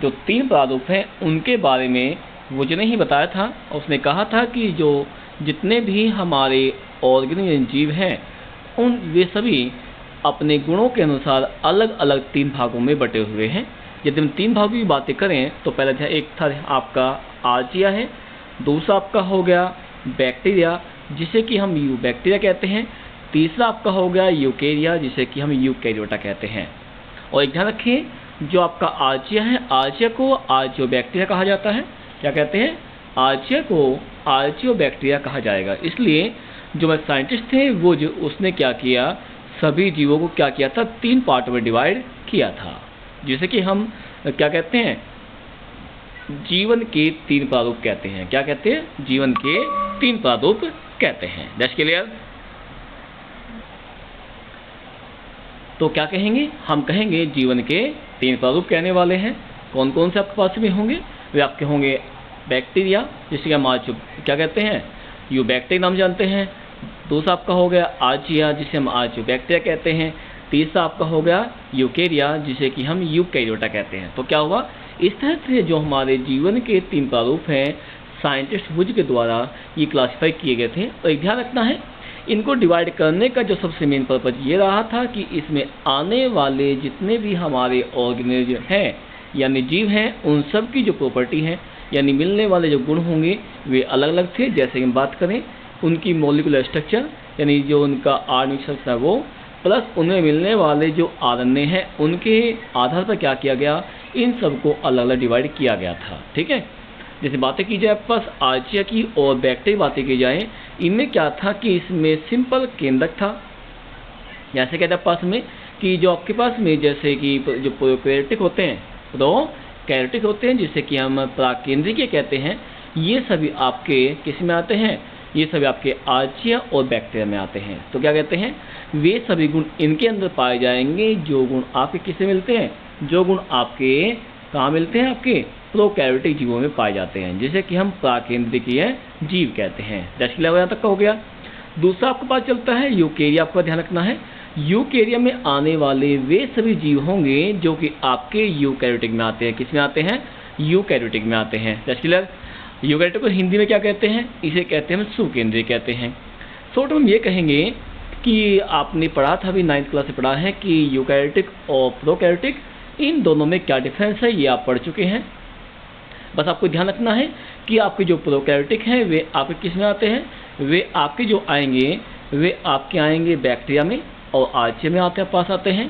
जो 3 प्रारूप हैं उनके बारे में वुज ने ही बताया था। उसने कहा था कि जो जितने भी हमारे ऑर्गेनिक जीव हैं उन वे सभी अपने गुणों के अनुसार अलग अलग 3 भागों में बटे हुए हैं। यदि हम 3 भागों की बातें करें तो पहला था एक था आपका आर्चिया है, दूसरा आपका हो गया बैक्टीरिया जिसे कि हम बैक्टीरिया कहते हैं, तीसरा आपका हो गया यूकेरिया जिसे कि हम यूकेरियोटा कहते हैं। और एक ध्यान रखिए जो आपका आर्चिया है, आर्चिया को आर्चियोबैक्टीरिया कहा जाता है। क्या कहते हैं? आर्चिया को आर्चियोबैक्टीरिया कहा जाएगा। इसलिए जो मैं साइंटिस्ट थे वो जो उसने क्या किया, सभी जीवों को क्या किया था, 3 पार्ट में डिवाइड किया था, जिसे कि हम क्या कहते हैं, जीवन के 3 प्रारूप कहते हैं। क्या कहते हैं? जीवन के 3 प्रारूप कहते हैं। That's clear. तो क्या कहेंगे? हम कहेंगे जीवन के 3 प्रारूप कहने वाले हैं। कौन कौन से आपके पास में होंगे? वे आपके होंगे बैक्टीरिया जिसे हम क्या कहते हैं, यूबैक्टीरिया नाम जानते हैं। दूसरा आपका हो गया आर्चिया जिसे हम आर्चियोबैक्टीरिया कहते हैं। तीसरा आपका हो गया यूकेरिया जिसे कि हम यूकेरियोटा कहते हैं। तो क्या हुआ, इस तरह से जो हमारे जीवन के 3 प्रारूप हैं साइंटिस्ट वुज के द्वारा ये क्लासीफाई किए गए थे। और एक ध्यान रखना है, इनको डिवाइड करने का जो सबसे मेन पर्पज ये रहा था कि इसमें आने वाले जितने भी हमारे ऑर्गेनिज्म हैं यानी जीव हैं उन सब की जो प्रॉपर्टी है यानी मिलने वाले जो गुण होंगे वे अलग अलग थे। जैसे हम बात करें उनकी मॉलिक्यूलर स्ट्रक्चर यानी जो उनका आणविक स्ट्रक्चर है वो, प्लस उनमें मिलने वाले जो आरएनए हैं उनके आधार पर क्या किया गया, इन सब को अलग अलग डिवाइड किया गया था। ठीक है। जैसे बातें की जाए आपके पास आर्चिया की और बैक्टीरिया बातें की जाए, इनमें क्या था कि इसमें सिंपल केंद्रक था। जैसे कहते हैं पास में कि जो आपके पास में जैसे कि जो प्रोकैरियोटिक होते हैं, प्रोकैरियोटिक होते हैं जिसे कि हम प्राकेंद्रिकीय कहते हैं, ये सभी आपके किस में आते हैं, ये सभी आपके आर्चिया और बैक्टीरिया में आते हैं। तो क्या कहते हैं, वे सभी गुण इनके अंदर पाए जाएंगे जो गुण आपके किससे मिलते हैं, जो गुण आपके कहाँ मिलते हैं, आपके प्रोकैरियोटिक जीवों में पाए जाते हैं जिसे कि हम प्राकेंद्रिकीय जीव कहते हैं। That's clear. यहाँ तक का हो गया। दूसरा आपके पास चलता है यूकेरिया। आपको ध्यान रखना है यूकेरिया में आने वाले वे सभी जीव होंगे जो कि आपके यूकैरियोटिक में आते हैं। किस में आते हैं, यूकैरियोटिक में आते हैं। That's clear. यूकैरियोटिक को हिंदी में क्या कहते हैं, इसे कहते हैं हम सुकेंद्रीय कहते हैं। शॉर्ट में हम ये कहेंगे कि आपने पढ़ा था अभी 9th क्लास से पढ़ा है कि यूकैरियोटिक और प्रोकैरियोटिक इन दोनों में क्या डिफरेंस है ये आप पढ़ चुके हैं। बस आपको ध्यान रखना है कि आपके जो प्रोकैरियोटिक हैं वे आपके किस में आते हैं, वे आपके जो आएंगे वे आपके आएंगे बैक्टीरिया में और आर्चिया में पास आते हैं।